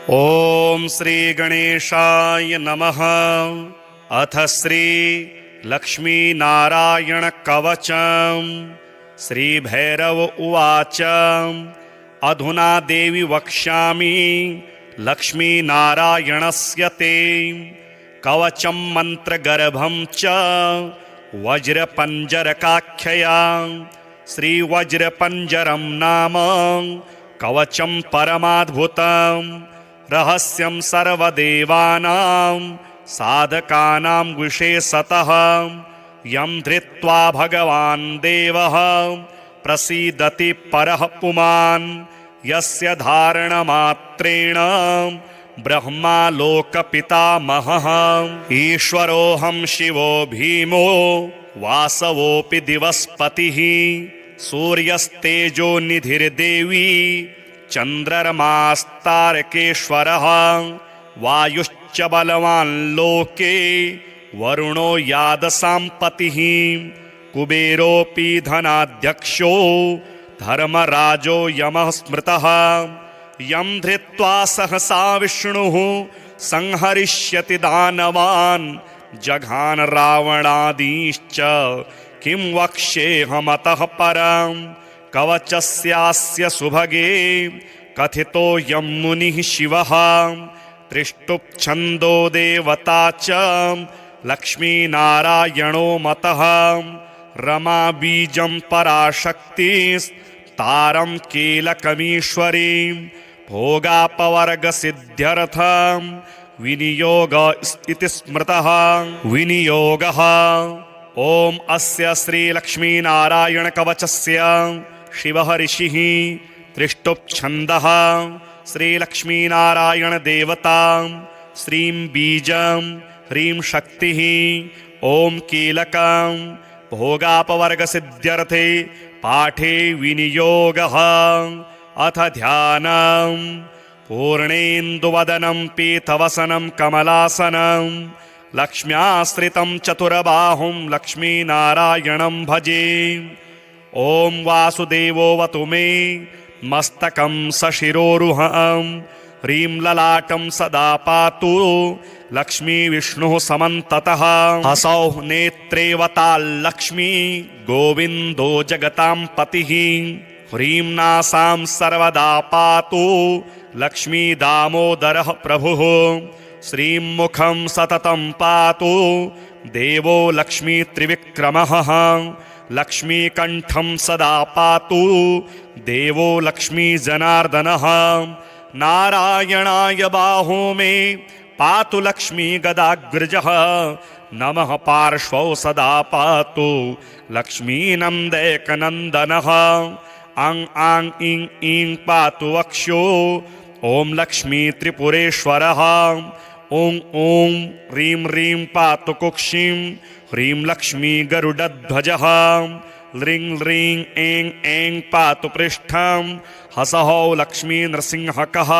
ओम श्री गणेशाय नमः। अथ श्री लक्ष्मी नारायण कवचम्। श्री भैरव उवाच अधुना देवी वक्ष्यामि लक्ष्मी नारायणस्य ते कवचं मन्त्रगर्भं च वज्रपञ्जरकाख्यया। श्रीवज्रपञ्जरं नाम कवचं परमाद्भुतं रहस्यं सर्वदेवानां साधकानां विशेषतः यं धृत्वा भगवान् देवः प्रसीदति परः पुमान् यस्य धारणमात्रेण ब्रह्मा लोकपितामहः। ईश्वरोऽहं शिवो भीमो वासवोऽपि दिवस्पतिः सूर्यस्तेजो निधिर्देवी चन्द्रमास्तारकेश्वरः वायुश्च बलवान् लोके वरुणो यादसाम्पतिः कुबेरोऽपि धनाध्यक्षो धर्मराजो यमः स्मृतः यं धृत्वा सहसा विष्णुः संहरिष्यति दानवान् जघान रावणादीश्च किं वक्ष्येऽहमतः परं कवचस्यास्य सुभगे कथितो यं मुनिः शिवः त्रिष्टुप्छन्दो देवता च लक्ष्मीनारायणो मतः रमा बीजं पराशक्तिस्तारं कीलकमीश्वरीं भोगापवर्गसिद्ध्यर्थं विनियोग इति स्मृतः। विनियोगः ओम अस्य श्री लक्ष्मीनारायण कवचस्य शिवः ऋषिः त्रिष्टुप्छन्दः श्री लक्ष्मीनारायण देवता श्रीं बीजं ह्रीं शक्तिः ओम कीलकं भोगापवर्गसिद्ध्यर्थे पाठे विनियोगः। अथ ध्यानं पूर्णेन्दुवदनं पीतवसनं कमलासनं लक्ष्म्याश्रितं चतुरबाहुं लक्ष्मीनारायणं भजे। ॐ वासुदेवोऽवतु मे मस्तकं सशिरोरुहं ह्रीं ललाटं सदा पातु लक्ष्मीविष्णुः समन्ततः। हसौः नेत्रेवताल्लक्ष्मी गोविन्दो जगतां पतिः ह्रीं नासां सर्वदा पातु लक्ष्मी दामोदरः प्रभुः श्रीं मुखं सततं पातु देवो लक्ष्मी त्रिविक्रमः लक्ष्मीकण्ठं सदा पातु देवो लक्ष्मी जनार्दनः। नारायणाय बाहो मे पातु लक्ष्मी गदाग्रजः नमः पार्श्वौ सदा पातु लक्ष्मीनन्दैकनन्दनः। आं आं ईं ईं पातु वक्षो ॐ लक्ष्मी त्रिपुरेश्वरः। ॐ ॐ ह्रीं ह्रीं पातु कुक्षिं ह्रीं लक्ष्मी गरुडध्वजः। ह्रीं ह्रीं ऐं ऐं पातु पृष्ठं हसः लक्ष्मी नृसिंहकः।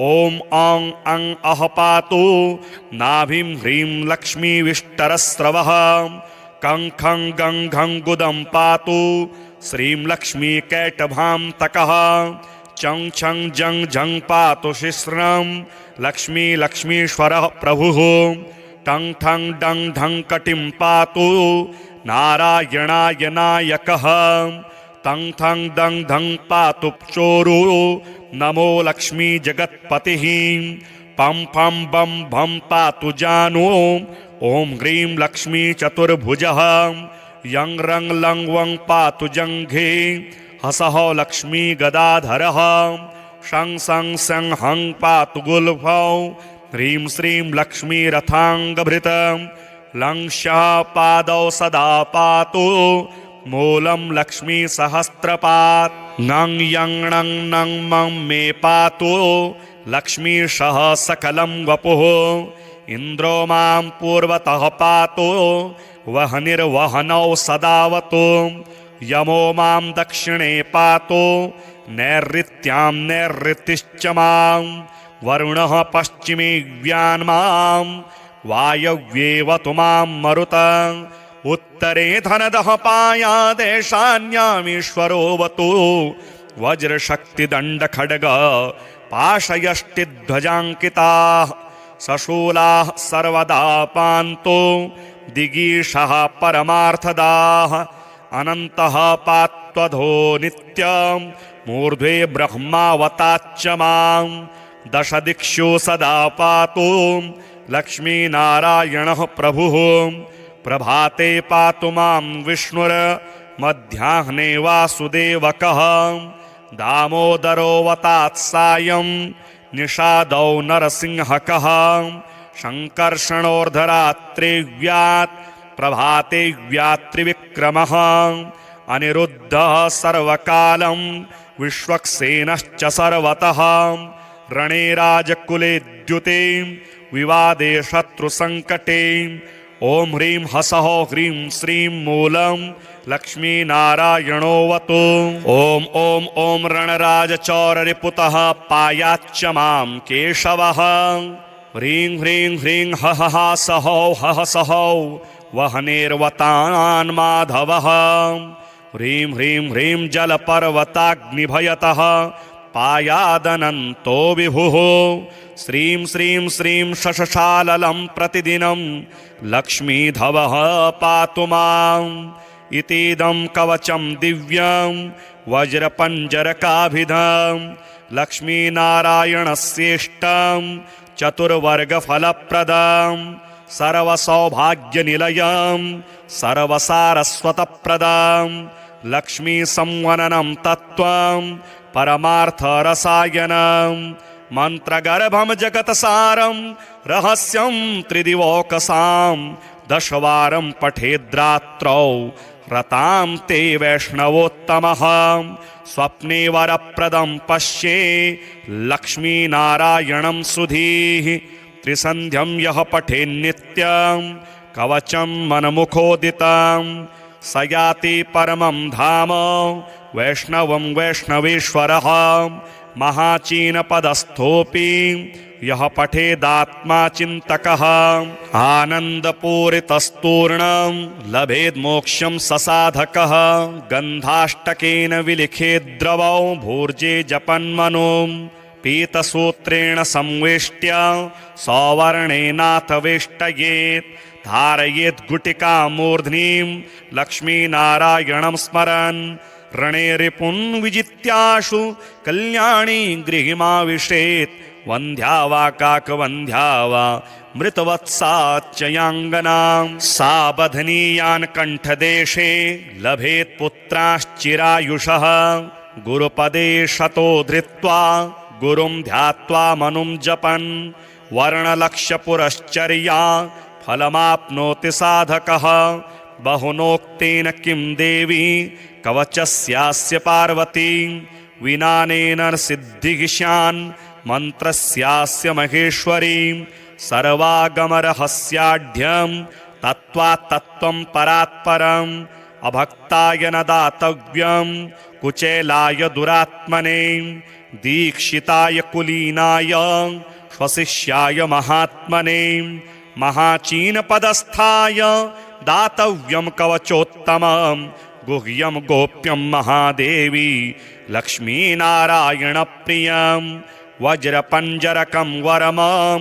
ॐ औं अं अः पातु नाभिं ह्रीं लक्ष्मी विष्टरस्रवः। कं खं गं घं गुदं पातु श्रीं लक्ष्मी कैटभान्तकः। चं छं जं झं पातु शिश्रं लक्ष्मी लक्ष्मीश्वरः प्रभुः। टं ठं डं ढं कटिं पातु नारायणाय नायकः। तं थं दं धं पातु चोरु नमो लक्ष्मी जगत्पतिः। पं फं बं भं पातु जानु ॐ ह्रीं लक्ष्मी चतुर्भुजः। यं रं लं वं पातु जङ्घे हसः लक्ष्मी गदाधरः। शं सं सं हं पातु गुल्फौ ह्रीं श्रीं लक्ष्मी रथाङ्गभृतं। लं शः पादौ सदा पातु मूलं लक्ष्मी सहस्रपात्। ङं यं णं नं मं मे पातु लक्ष्मी शः सकलं वपुः। इन्द्रो मां पूर्वतः पातु वह्निर्वहनौ सदावतु। यमो मां दक्षिणे पातु नैऋत्यां नैऋतिश्च मां। वरुणः पश्चिमे व्यान्मां वायव्येवतु मां मरुतं। उत्तरे धनदः पायादेशान्यामीश्वरोऽवतु। वज्रशक्तिदण्डखड्ग पाशयष्टिध्वजाङ्किताः सशूलाः सर्वदा पान्तो दिगीषः परमार्थदाः अनन्तः पात्वधो नित्यं मूर्ध्वे ब्रह्मावताच्च मां दश दिक्षु सदा पातु लक्ष्मीनारायणः प्रभुः प्रभाते पातु मां विष्णुर्मध्याह्ने वासुदेवकः दामोदरोऽवतात् सायं निषादौ नरसिंहकः शङ्कर्षणोर्धरात्रिव्यात् प्रभाते व्यात्रिविक्रमः अनिरुद्धः सर्वकालं विश्वक्सेनश्च सर्वतः रणे राजकुले द्युते विवादे शत्रुसङ्कटे ॐ ह्रीं हसः ह्रीं श्रीं मूलं लक्ष्मीनारायणोऽवतु ॐ ॐ ॐ रणराजचौररिपुतः पायाच्च मां केशवः ह्रीं ह्रीं ह्रीं हः सहौ हः सहौ वह्नेर्वतान् माधवः ह्रीं ह्रीं ह्रीं जलपर्वताग्निभयतः पायादनन्तो विभुः श्रीं श्रीं श्रीं शशशाललं प्रतिदिनं लक्ष्मीधवः पातु माम् इतीदं कवचं दिव्यं वज्रपञ्जरकाभिधं लक्ष्मीनारायणस्येष्टं चतुर्वर्गफलप्रदं सर्वसौभाग्यनिलयं सर्वसारस्वतप्रदं लक्ष्मीसंवननं तत्त्वं परमार्थरसायनं मन्त्रगर्भं जगत्सारं रहस्यं त्रिदिवोकसां दशवारं पठेद्रात्रौ रतां ते वैष्णवोत्तमः स्वप्ने वरप्रदं पश्ये लक्ष्मीनारायणं सुधीः त्रिसन्ध्यं यः पठेन्नित्यं कवचं मनमुखोदितं स याति परमं धाम वैष्णवं वैष्णवेश्वरः महाचीनपदस्थोऽपि यः पठेदात्मा चिन्तकः आनन्दपूरितस्तूर्णं लभेद्मोक्षं ससाधकः गन्धाष्टकेन विलिखेद्द्रवौ भूर्जे जपन्मनुं पीतसूत्रेण संवेष्ट्य सौवर्णेनाथ वेष्टयेत् धारयेत् गुटिकामूर्ध्नीं लक्ष्मीनारायणं स्मरन् रणे रिपुन् विजित्याशु कल्याणी गृहिमाविशेत् वन्ध्या वा काकवन्ध्या वा मृतवत्साच्चयाङ्गनां सा बध्नीयान् कण्ठदेशे लभेत् पुत्राश्चिरायुषः गुरुपदे शतो धृत्वा गुरुं ध्यात्वा मनुं जपन् वर्णलक्ष्यपुरश्चर्या फलमाप्नोति साधकः बहुनोक्तेन किं देवी कवचस्यास्य पार्वती विनानेन सिद्धिगिशान् मन्त्रस्यास्य महेश्वरी सर्वागमरहस्याढ्यं तत्त्वात्तत्त्वं परात्परम् अभक्ताय न दातव्यं कुचेलाय दुरात्मने दीक्षिताय कुलीनाय स्वशिष्याय महात्मने महाचीनपदस्थाय दातव्यं कवचोत्तमं गुह्यं गोप्यं महादेवी लक्ष्मीनारायणप्रियं वज्रपञ्जरकं वरमं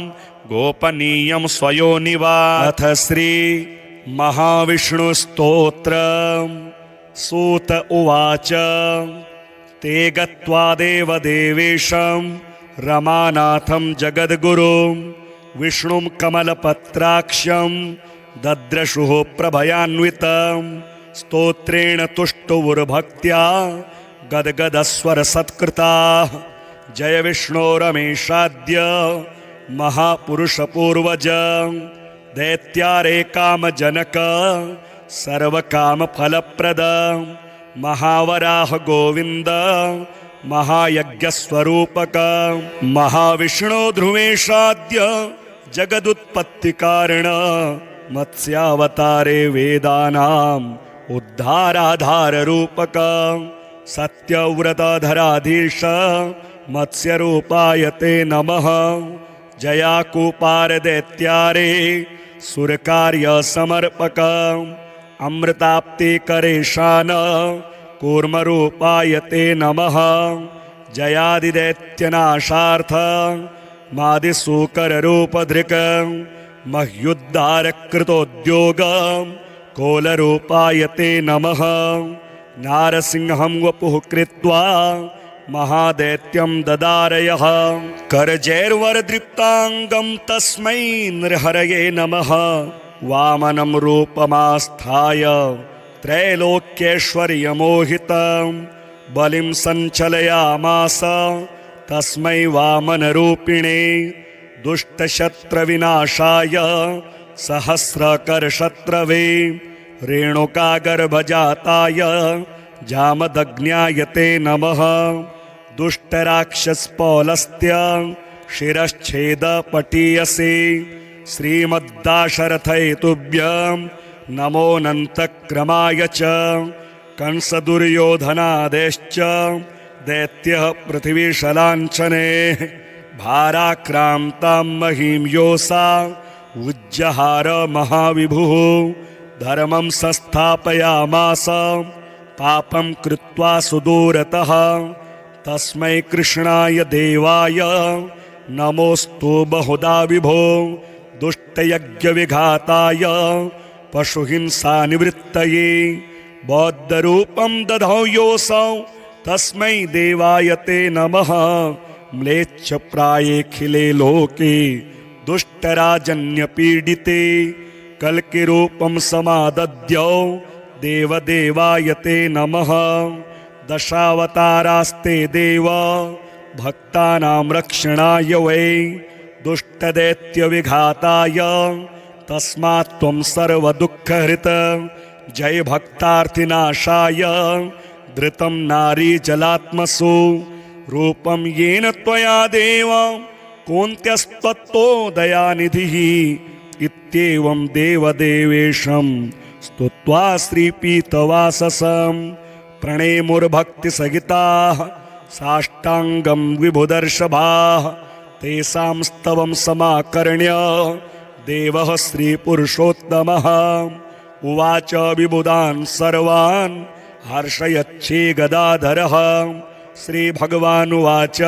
गोपनीयं स्वयोनिवा अथ श्री महाविष्णुस्तोत्रम् सूत उवाच ते गत्वा देवदेवेशं रमानाथं जगद्गुरुं विष्णुं कमलपत्राक्षं दद्रशुः प्रभयान्वितं स्तोत्रेण तुष्टुवुर्भक्त्या गद्गदस्वरसत्कृताः जय विष्णो रमेशाद्य महापुरुषपूर्वज दैत्यारे कामजनक सर्वकामफलप्रद महावराह गोविन्द महायज्ञस्वरूपक महाविष्णो ध्रुवेशाद्य जगदुत्पत्तिकारण मत्स्यावतारे वेदानाम् उद्धाराधाररूपक सत्यव्रतधराधीश मत्स्यरूपाय ते नमः जयाकूपारदैत्यारे सुरकार्यसमर्पक अमृताप्तिकरेशान कूर्मरूपाय ते नमः जयादिदैत्यनाशार्थ मादिसूकररूपधृक मह्युद्धारकृतोद्योग कोलरूपायते नमः। नारसिंहं वपुः कृत्वा महादैत्यं ददारयः करजैर्वरदृप्ताङ्गं तस्मै नृहरये नमः। वामनं रूपमास्थाय त्रैलोक्यैश्वर्यमोहितं बलिं सञ्चलयामास तस्मै वामनरूपिणे। दुष्टशत्रविनाशाय सहस्रकरशत्रवे रेणुकागर्भजाताय जामदग्न्याय ते नमः। दुष्टराक्षसपौलस्त्य शिरश्छेदपटीयसे श्रीमद्दाशरथैतुभ्यं नमोऽनन्तक्रमाय च। कंसदुर्योधनादेश्च दैत्यः पृथिवीशलाञ्छने भाराक्रान्तां महीं योऽसा उज्जहार महाविभुः। धर्मं संस्थापयामास पापं कृत्वा सुदूरतः तस्मै कृष्णाय देवाय नमोऽस्तु बहुधा विभो। दुष्टयज्ञविघाताय पशुहिंसानिवृत्तये बौद्धरूपं दधौ योऽसौ तस्मै देवाय ते नमः। म्लेच्छप्रायेऽखिले लोके दुष्टराजन्यपीडिते कल्किरूपं समादद्यौ देवदेवाय ते नमः। दशावतारास्ते देव भक्तानां रक्षणाय वै दुष्टदैत्यविघाताय तस्मात् त्वं सर्वदुःखहृत। जय भक्तार्थिनाशाय धृतं नारीजलात्मसु रूपं येन त्वया देव कोऽन्त्यस्त्वत्तो दयानिधिः। इत्येवं देवदेवेशं स्तुत्वा श्रीपीतवाससं प्रणेमुर्भक्तिसहिताः साष्टाङ्गं विभुदर्शभाः। तेषां स्तवं समाकर्ण्य देवः श्रीपुरुषोत्तमः उवाच विबुधान् सर्वान् हर्षयच्छे गदाधरः। श्रीभगवानुवाच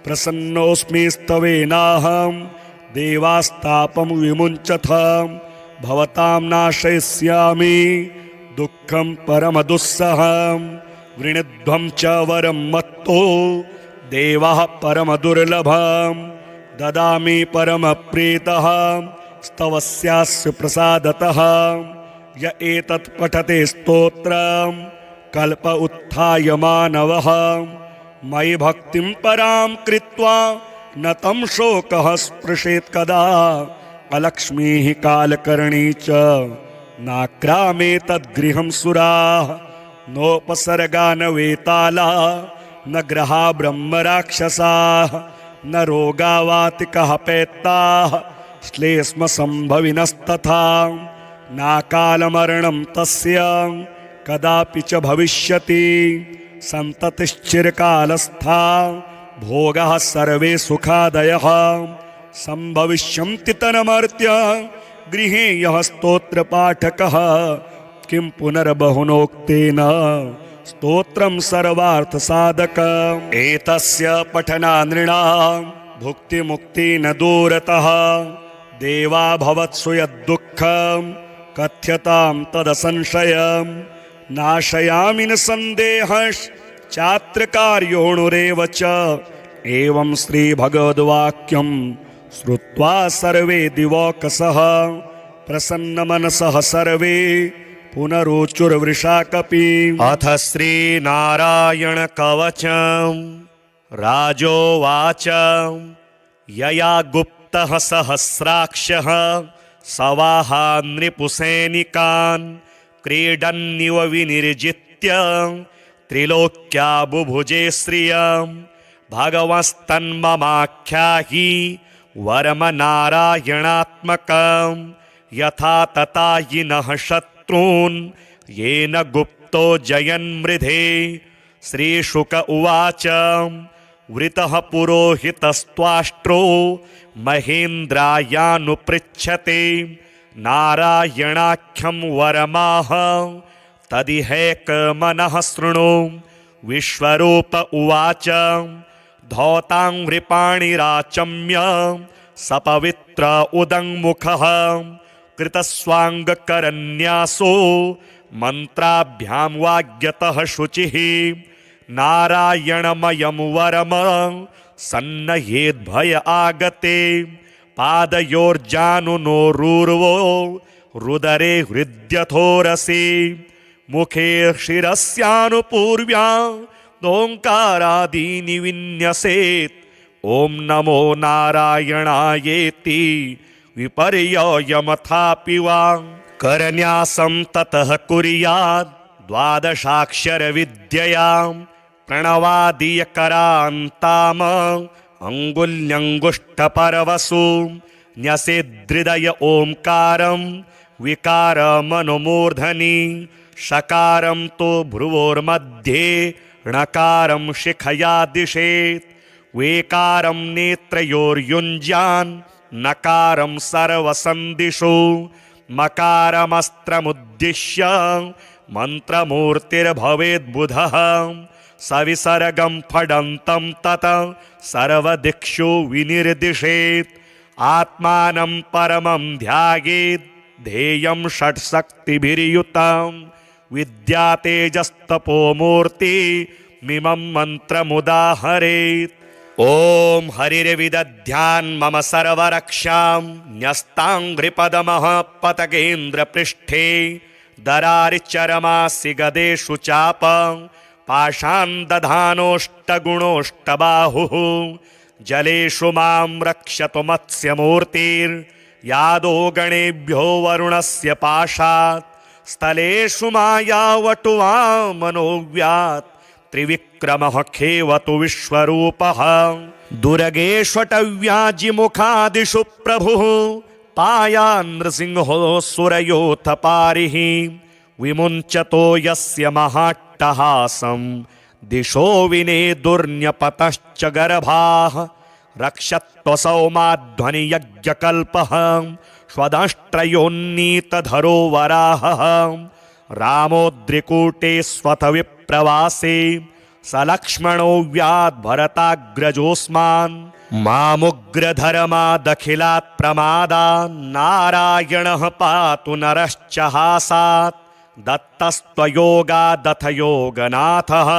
प्रसन्नोऽस्मि स्तवेनाहं देवास्तापं विमुञ्चथ। भवतां नाशयिष्यामि दुःखं परमदुस्सहं। वृणध्वं च वरं मत्तो देवः परमदुर्लभं। ददामि परमप्रीतः स्तवस्यास्य प्रसादतः। य एतत् पठते स्तोत्रं कल्प उत्थाय मानवः। मयि भक्तिं परां कृत्वा न तं शोकः स्पृशेत् कदा। अलक्ष्मीः कालकर्णी च नाक्रामे तद्गृहं सुराः। नोपसर्गा न वेताला न ग्रहा ब्रह्मराक्षसाः। न रोगावातिकः पैत्ताः श्लेष्मसम्भविनस्तथा। नाकालमरणं तस्य कदापि च भविष्यति। सन्ततिश्चिरकालस्था भोगाः सर्वे सुखादयः। सम्भविष्यन्ति तन्मर्त्य गृहे यः स्तोत्रपाठकः। किं पुनर्बहुनोक्तेन स्तोत्रं सर्वार्थसाधकम्। एतस्य पठनानृणां भुक्तिमुक्ति न दूरतः। देवा भवत्सु यद्दुःखं कथ्यतां तदसंशयं। नाशयामि न सन्देहश्चात्रकार्योऽणुरेव च। एवं श्रीभगवद्वाक्यं श्रुत्वा सर्वे दिवौकसः प्रसन्नमनसः सर्वे पुनरोचुर्वृषाकपि। अथ श्रीनारायणकवचं राजोवाच यया गुप्तः सहस्राक्षः सवाहा नृपुसैनिकान् क्रीडन्निव विनिर्जित्य त्रिलोक्या बुभुजे श्रियं। भगवस्तन्ममाख्याहि वरम नारायणात्मकं। यथा ततायिनः शत्रून् येन गुप्तो जयन्मृधे। श्रीशुक उवाच वृतः पुरोहितस्त्वाष्ट्रो महेन्द्रायानुपृच्छते। नारायणाख्यं वरमाह तदिहैकमनः शृणु। विश्वरूप उवाच धौताङ्घ्रिपाणिराचम्य सपवित्र उदङ्मुखः कृतस्वाङ्गकरन्यासो मन्त्राभ्यां वाग्यतः शुचिः नारायणमयं वरम सन्नह्येद्भय आगते पादयोर्जानुनोरूर्वो रुदरे हृद्यथोरसि मुखे शिरस्यानुपूर्व्या ओंकारादीनि विन्यसेत् ओम नमो नारायणायेति विपर्ययमथापि वा करन्यासं ततः कुर्यात् द्वादशाक्षर विद्यया प्रणवादीयकरान्ताम अंगुल्यंगुष्ठपरवसु न्यसेदृदय ओंकारं विकारमनुमूर्धनि षकारं तो भ्रुवोर्मध्ये णकारं शिखया दिशेत् वेकारं नेत्रयोर्युञ्जान् नकारं सर्वसन्दिशो मकारमस्त्रमुद्दिश्य मन्त्रमूर्तिर्भवेद्बुधः सविसर्गं फडन्तं तत सर्वदिक्षु विनिर्दिशेत् आत्मानं परमं ध्यायेत् ध्येयं षट्शक्तिभिर्युतं विद्या तेजस्तपो मूर्ति मिमं मन्त्रमुदाहरेत् ओम हरिर्विदध्यान् मम सर्वरक्षां न्यस्ताङ्घ्रिपदमः पतगेन्द्रपृष्ठे दरारिचरमासि गदेषु चाप पाशान् दधानोष्टगुणोष्टबाहुः जलेषु मां रक्षतु मत्स्यमूर्तिर्यादो गणेभ्यो वरुणस्य पाशात् स्थलेषु मायावटुवा मनोव्यात् त्रिविक्रमः खेवतु विश्वरूपः दुर्गेष्वटव्याजिमुखादिषु प्रभुः पायान् नृसिंहो सुरयोऽथ पारिः विमुञ्चतो यस्य महाट्टहासं दिशो विनेदुर्न्यपतश्च गर्भाः रक्षत्वसौ माध्वनियज्ञकल्पः स्वदंष्ट्रयोन्नीतधरो वराहः रामोद्रिकूटे स्वथ विप्रवासे सलक्ष्मणो व्याद्भरताग्रजोऽस्मान् मामुग्रधर्मादखिलात् प्रमादान् नारायणः पातु नरश्च हासात् दत्तस्त्वयोगादथ योगनाथः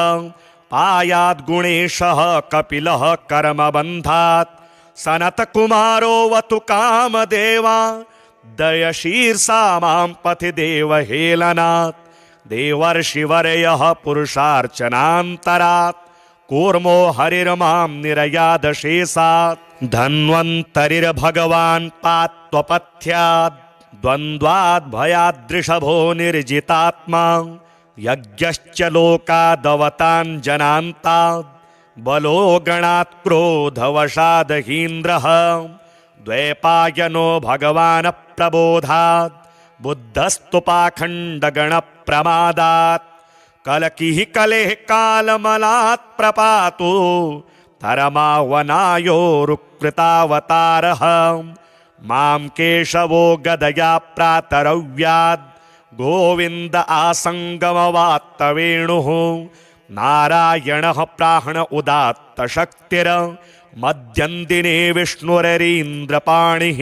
पायाद् गुणेशः कपिलः कर्मबन्धात् सनतकुमारोऽवतु कामदेवा दयशीर्षा मां पथि देवहेलनात् देवर्षिवर्यः पुरुषार्चनान्तरात् कूर्मो हरिर्मां निरयादशेषात् धन्वन्तरिर्भगवान् पात्वपथ्यात् द्वन्द्वाद् भयादृषभो निर्जितात्मा यज्ञश्च लोकादवतान् जनान्तात् बलो गणात् क्रोधवशादहीन्द्रः द्वैपायनो भगवान् प्रबोधात् बुद्धस्तु पाखण्डगणप्रमादात् कलकिः कलेः कालमलात् प्रपातो धर्मावनायोरुकृतावतारः मां केशवो गदया प्रातरव्याद् गोविन्द आसङ्गमवात्तवेणुः नारायणः प्राण उदात्त शक्तिर मध्यन्दिने विष्णुररीन्द्रपाणिः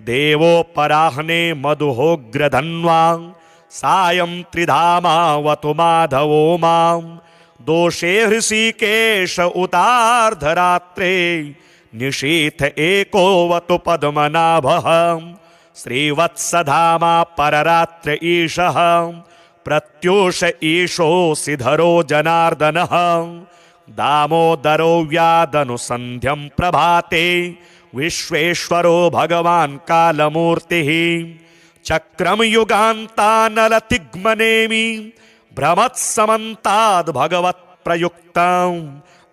देवोपराह्ने मधुहोग्रधन्वा सायं त्रिधामावतु माधवो मां दोषे हृषीकेश उतार्धरात्रे निशीथ एकोवतु पद्मनाभः श्रीवत्सधामा पररात्र ईशः प्रत्यूष ईशोऽसि धरो जनार्दनः दामोदरो व्यादनुसन्ध्यं प्रभाते विश्वेश्वरो भगवान् कालमूर्तिः चक्रं युगान्तानलतिग्मनेमि भ्रमत्समन्ताद् भगवत्प्रयुक्तं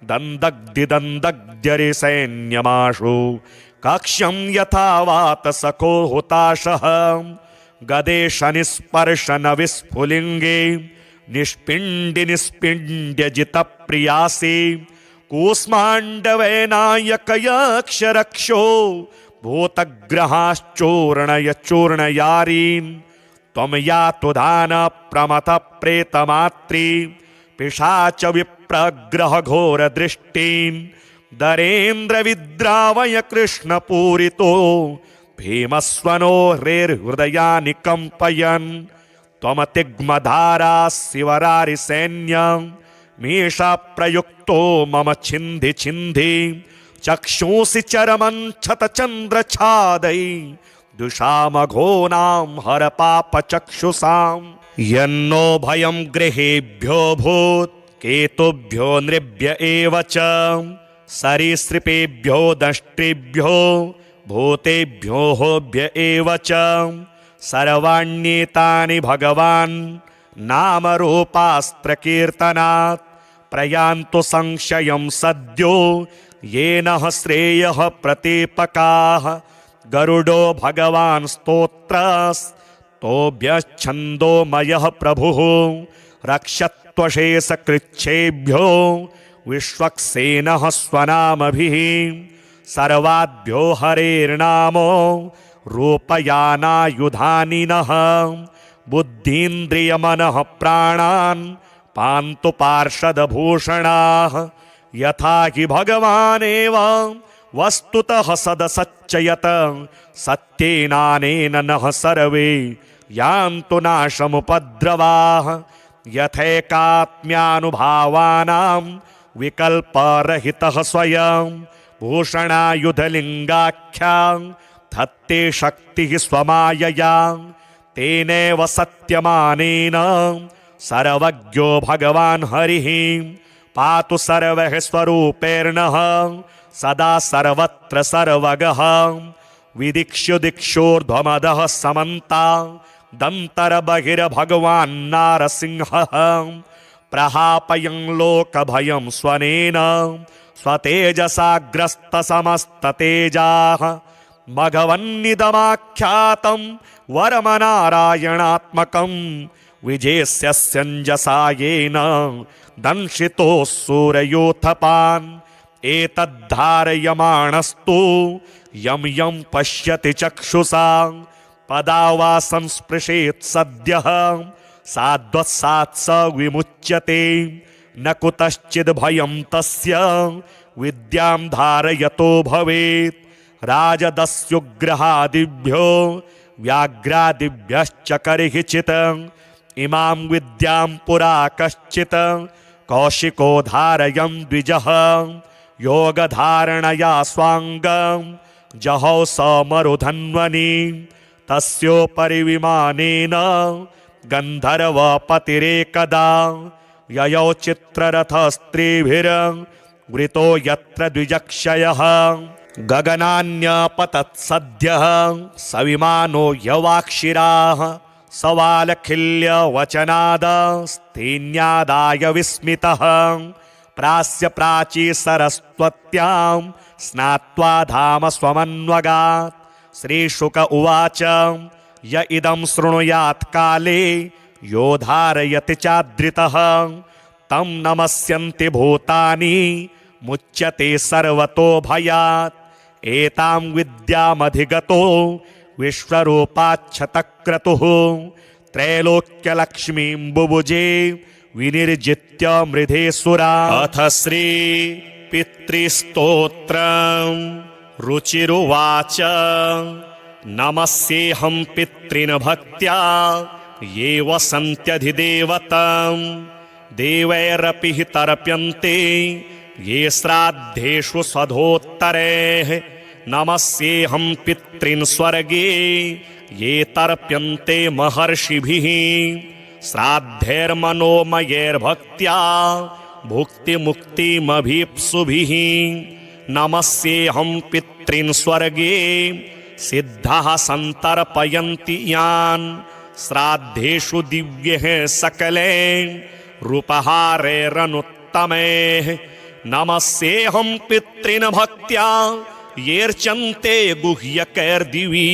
दन्दग्धिदन्दग्ध्यरिसैन्यमाशु कक्ष्यं यथा वातसखो हुताशः गदेशनिस्पर्शन विस्फुलिङ्गे निष्पिण्डि निष्पिण्ड्य जितप्रियासि कूष्माण्डवैनायकयक्षरक्षो भूतग्रहाश्चूर्णय चूर्णयारीन् त्वं यातु दान प्रमथ प्रेतमात्री पिशाच विप्रग्रह घोर दृष्टीन् दरेन्द्र विद्रावय कृष्ण पूरितो भीमस्वनो हृदयानि कंपयन् त्वमतिग्मधारा शिवरारि सैन्यं मीषा प्रयुक्तो मम छिन्धि छिन्धि चक्षुंसि चरमं क्षतचन्द्रछादै दुषामघोनां हर पापचक्षुषां यन्नो भयं गृहेभ्यो भूत् केतुभ्यो नृभ्य एव च सरीसृपेभ्यो दष्ट्रेभ्यो भूतेभ्यो होभ्य एव च सर्वाण्येतानि भगवान् नामरूपास्त्रकीर्तनात् प्रयान्तु संशयं सद्यो येन श्रेयः प्रतीपकाः गरुडो भगवान् स्तोत्रस्तोभ्यश्छन्दोमयः प्रभुः रक्षत्वशेषकृच्छेभ्यो विश्वक्सेनः स्वनामभिः सर्वाभ्यो हरेर्नामो रूपयानायुधानि नः बुद्धीन्द्रियमनः प्राणान् पान्तु पार्षदभूषणाः यथा हि भगवानेव वस्तुतः सदसच्चयत सत्येनानेन नः सर्वे यान्तु नाशमुपद्रवाः यथैकात्म्यानुभावानां विकल्परहितः स्वयं भूषणायुधलिङ्गाख्या धत्ते शक्तिः स्वमायया तेनैव सत्यमानेन सर्वज्ञो भगवान् हरिः पातु सर्वः स्वरूपेर्णः सदा सर्वत्र सर्वगः विदिक्षु दिक्षोर्ध्वमदः समन्ता दन्तर्बहिर्भगवान् नारसिंहः प्रहापयं लोकभयं स्वनेन स्वतेजसाग्रस्तसमस्ततेजाः मघवन्निदमाख्यातं वरमनारायणात्मकं विजेस्यस्यञ्जसा येन दंशितो सूरयोथपान् एतद्धारयमाणस्तु यं यं पश्यति चक्षुषा पदा वा संस्पृशेत् सद्यः साद्वत्सात् स विमुच्यते न कुतश्चिद् भयं तस्य विद्यां धारयतो भवेत् राजदस्युग्रहादिभ्यो व्याघ्रादिभ्यश्च कर्हिचित् इमां विद्यां पुरा कश्चित् कौशिको धारयन् द्विजः योगधारणया स्वाङ्गं जहौ स मरुधन्वनि तस्योपरि विमानेन गन्धर्वपतिरेकदा ययौ चित्ररथस्त्रीभिर्वृतो यत्र द्विजक्षयः गगनान्यपतत्सद्यः सविमानो यवाक्षिराः सवालखिल्यवचनादस्तेन्यादाय विस्मितः प्रास्य प्राची सरस्वत्यां स्नात्वा धाम स्वमन्वगात् श्रीशुक उवाच य इदं शृणुयात् काले यो धारयति चाद्रितः तं नमस्यन्ति भूतानि मुच्यते सर्वतो भयात् एतां विद्यामधिगतो विश्वरूपाच्छतक्रतुः त्रैलोक्यलक्ष्मीं बुभुजे विनिर्जित्य मृधेसुरा अथ श्री पितृस्तोत्रम् रुचिरुवाच नमस्येऽहं पितॄन् भक्त्या ये वसन्त्यधिदेवतां देवैरपि हि तर्प्यन्ते ये श्राद्धेषु स्वधोत्तरैः नमस्येऽहं पितॄन् स्वर्गे ये तर्प्यन्ते महर्षिभिः श्राद्धैर्मनोमयैर्भक्त्या भुक्तिमुक्तिमभीप्सुभिः नमस्येऽहं पितॄन् स्वर्गे सिद्धाः सन्तर्पयन्ति यान् श्राद्धेषु दिव्यैः सकलैः रूपहारैरनुत्तमैः नमस्येऽहं पितॄन् भक्त्या येऽर्चन्ते गुह्यकैर्दिवि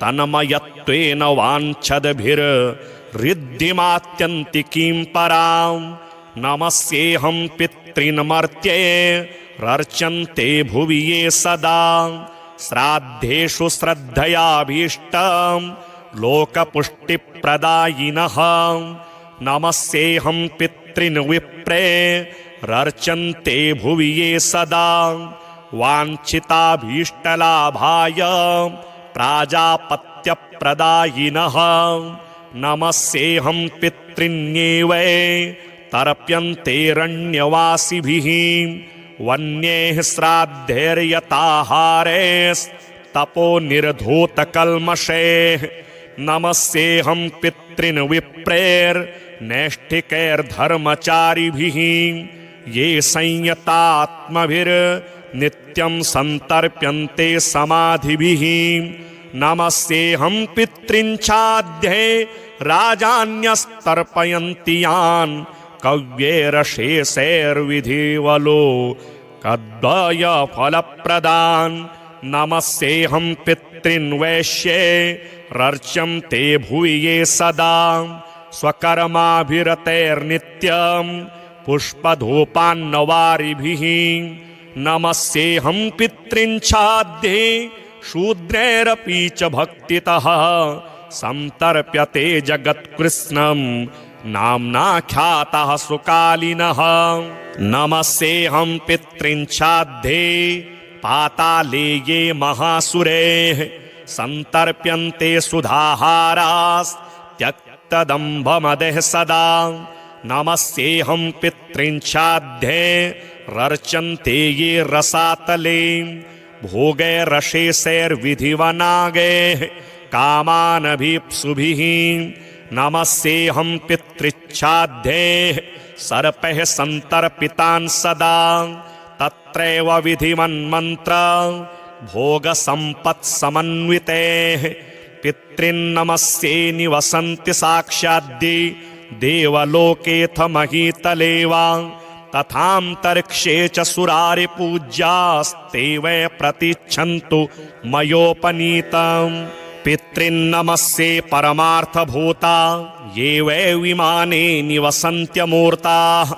तन्मयत्वेन वाञ्छद्भिर्ऋद्धिमात्यन्तिकीं परां नमस्येऽहं पितॄन् मर्त्ये रर्चन्ते भुवि ये सदा श्राद्धेषु श्रद्धयाभीष्टं लोकपुष्टिप्रदायिनः नमस्येऽहं पितॄन् पितॄन् विप्रेरर्चन्ते भुवि ये सदा वाञ्छिताभीष्टलाभाय प्राजापत्यप्रदायिनः नमस्येऽहं पितॄन्येवै तर्प्यन्तेरण्यवासिभिः वन्यैः श्राद्धैर्यताहारैस्तपो निर्धूतकल्मषैः नमस्येऽहं पितॄन् विप्रेर्नैष्ठिकैर्धर्मचारिभिः ये संयतात्मभिर्नित्यं सन्तर्प्यन्ते समाधिभिः नमस्येऽहं पितॄंश्चाध्ये राजान्यस्तर्पयन्ति यान् कव्यैरशेषैर्विधिवलो कद्वयफलप्रदान् नमस्येऽहं पितॄन् वैश्यैरर्च्यन्ते भुवि ये सदा स्वकर्माभिरतैर्नित्यं पुष्पधूपान्नवारिभिः नमस्येऽहं पितॄंश्चाध्ये शूद्रैरपि च भक्तितः संतर्प्यते जगत्कृत्स्नं नाम्नाख्यातः सुकालिनः नमस्येऽहं पितॄंश्चाध्ये पाताले ये महासुरैः संतर्प्यन्ते सुधाहारास्त्यक्तदम्भमदः सदा नमस्येऽहं पितॄंश्चाध्ये रर्चन्ते ये रसातले भोगैरशेषैर्विधिवनागैः कामानभीप्सुभिः नमस्येऽहं पितृच्छाध्ये सर्पैः सन्तर्पितान् सदा तत्रैव विधिवन्मन्त्र भोगसम्पत्समन्वितैः पितॄन्नमस्ये निवसन्ति साक्षाद्दि देवलोकेऽथ महीतले वा तथान्तरिक्षे च सुरारिपूज्यास्ते वै प्रतिच्छन्तु मयोपनीतम् पितॄन्नमस्ये परमार्थभूता ये वै विमाने निवसन्त्यमूर्ताः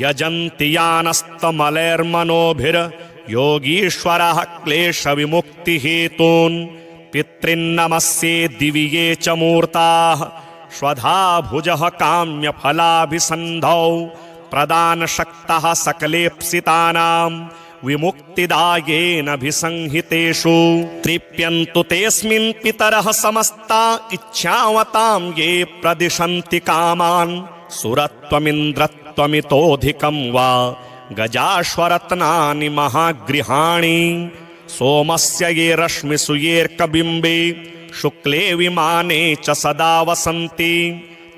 यजन्ति यानस्तमलैर्मनोभिर्योगीश्वरः क्लेशविमुक्तिहेतून् पितॄन्नमस्ये दिवि ये च मूर्ताः स्वधा भुजः काम्यफलाभिसन्धौ प्रदानशक्तः सकलेप्सितानां विमुक्तिदायेनभिसंहितेषु तृप्यन्तु तेऽस्मिन् पितरः समस्ता इच्छावतां ये प्रदिशन्ति कामान् सुरत्वमिन्द्रत्वमितोऽधिकं वा गजाश्वरत्नानि महागृहाणि सोमस्य ये रश्मिषु येऽर्कबिम्बे शुक्ले विमाने च सदा वसन्ति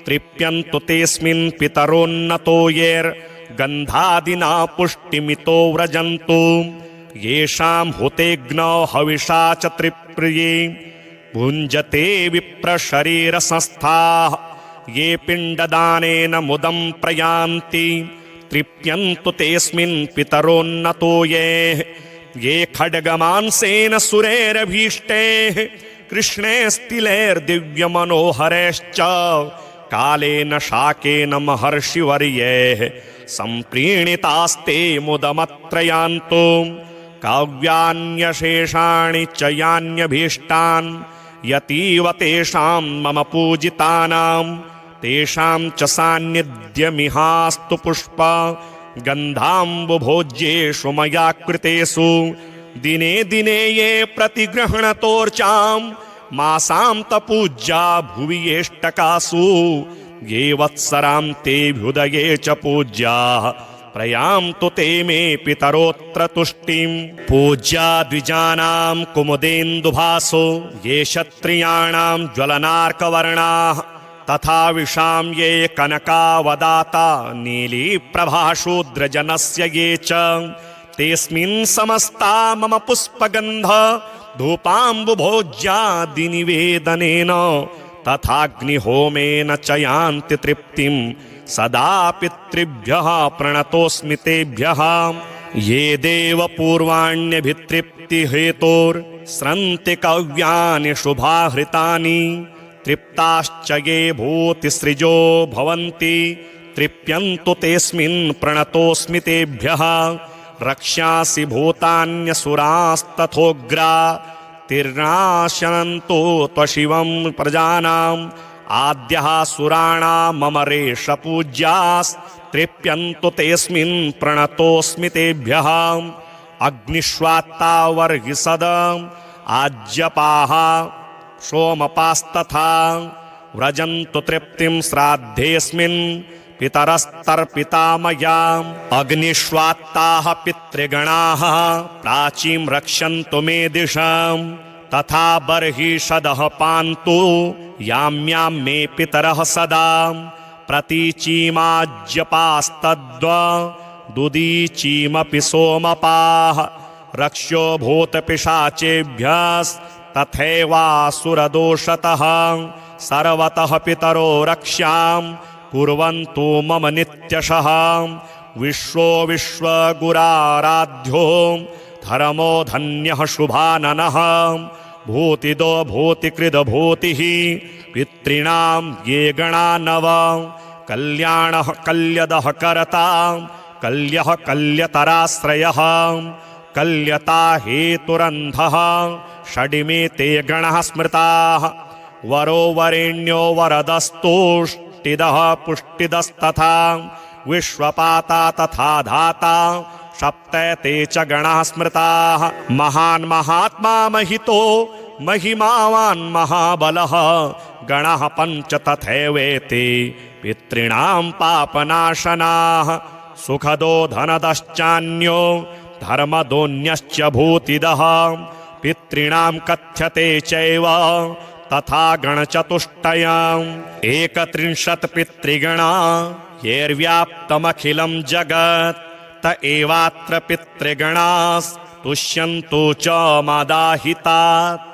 तृप्यन्तु तेऽस्मिन् पितरोन्नतो येर्गन्धादिना पुष्टिमितो व्रजन्तु येषां हुतेऽग्नौ हविषा च त्रिप्रिये भुञ्जते विप्रशरीरसंस्थाः ये पिण्डदानेन मुदं प्रयान्ति तृप्यन्तु तेऽस्मिन् पितरोन्नतो ये खड्गमांसेन सुरैरभीष्टैः कृष्णैस्तिलैर्दिव्यमनोहरैश्च कालेन शाकेन महर्षिवर्यैः सम्प्रीणितास्ते मुदमत्रयान्तो काव्यान्यशेषाणि च यान्यभीष्टान् यतीव तेषां मम पूजितानां तेषां च सान्निध्यमिहास्तु पुष्प गन्धाम्बुभोज्येषु मया कृतेषु दिने दिने ये प्रतिगृह्णतोर्चां मासान्तपूज्या भुवि येष्टकासु ये वत्सरान्तेऽभ्युदये च पूज्याः प्रयान्तु ते मे पितरोऽत्र तुष्टिं पूज्या द्विजानां कुमुदेन्दुभासो ये क्षत्रियाणां ज्वलनार्कवर्णाः तथा विशां ये कनकावदाता नीलीप्रभाशूद्रजनस्य ये च तेऽस्मिन् समस्ता मम पुष्पगन्ध धूपाम्बुभोज्यादिनिवेदनेन तथाग्निहोमेन च यान्ति तृप्तिं सदा पितृभ्यः प्रणतोऽस्मि तेभ्यः ये देवपूर्वाण्यभितृप्तिहेतोर्स्रन्ति कव्यानि शुभाहृतानि तृप्ताश्च ये भूतिसृजो भवन्ति तृप्यन्तु तेऽस्मिन् प्रणतोऽस्मि तेभ्यः रक्ष्यासि भूतान्यसुरास्तथोग्रा तिर्नाशनन्तो त्वशिवं प्रजानाम् आद्यः सुराणां मम रेषपूज्यास् तृप्यन्तु तेऽस्मिन् प्रणतोऽस्मि तेभ्यः अग्निष्वात्ता वर्हिषदम् आज्यपाः सोमपास्तथा व्रजन्तु तृप्तिं श्राद्धेऽस्मिन् पितरस्तर्पिता मया अग्निष्वात्ताः पितृगणाः प्राचीं रक्षन्तु मे दिशम् तथा बर्हिषदः पान्तु याम्यां मे पितरः सदा प्रतीचीमाज्यपास्तद्वदुदीचीमपि सोमपाः रक्ष्यो भूतपिशाचेभ्यस्तथैवासुरदोषतः सर्वतः पितरो रक्ष्यां कुर्वन्तु मम नित्यशः विश्वो विश्वगुराराध्यो धर्मो धन्यः शुभाननः भूतिदो भूतिकृद भूतिः पितॄणां ये गणा नव कल्याणः कल्यदः कर्ता कल्यः कल्यतराश्रयः कल्यता हेतुरन्धः षडिमे ते गणः स्मृताः वरो वरेण्यो वरदस्तुष्टिदः पुष्टिदस्तथा विश्वपाता तथा धाता सप्तैते च गणाः स्मृताः महान् महात्मा महितो महिमावान् महाबलः गणः पञ्च तथैवेते पितॄणां पापनाशनाः सुखदो धनदश्चान्यो धर्मदोऽन्यश्च भूतिदः पितॄणां कथ्यते चैव तथा गणचतुष्टयम् 31 पितृगणा येर्व्याप्तमखिलं जगत् त एवात्र पितृगणास्तुष्यन्तु च मदाहितात्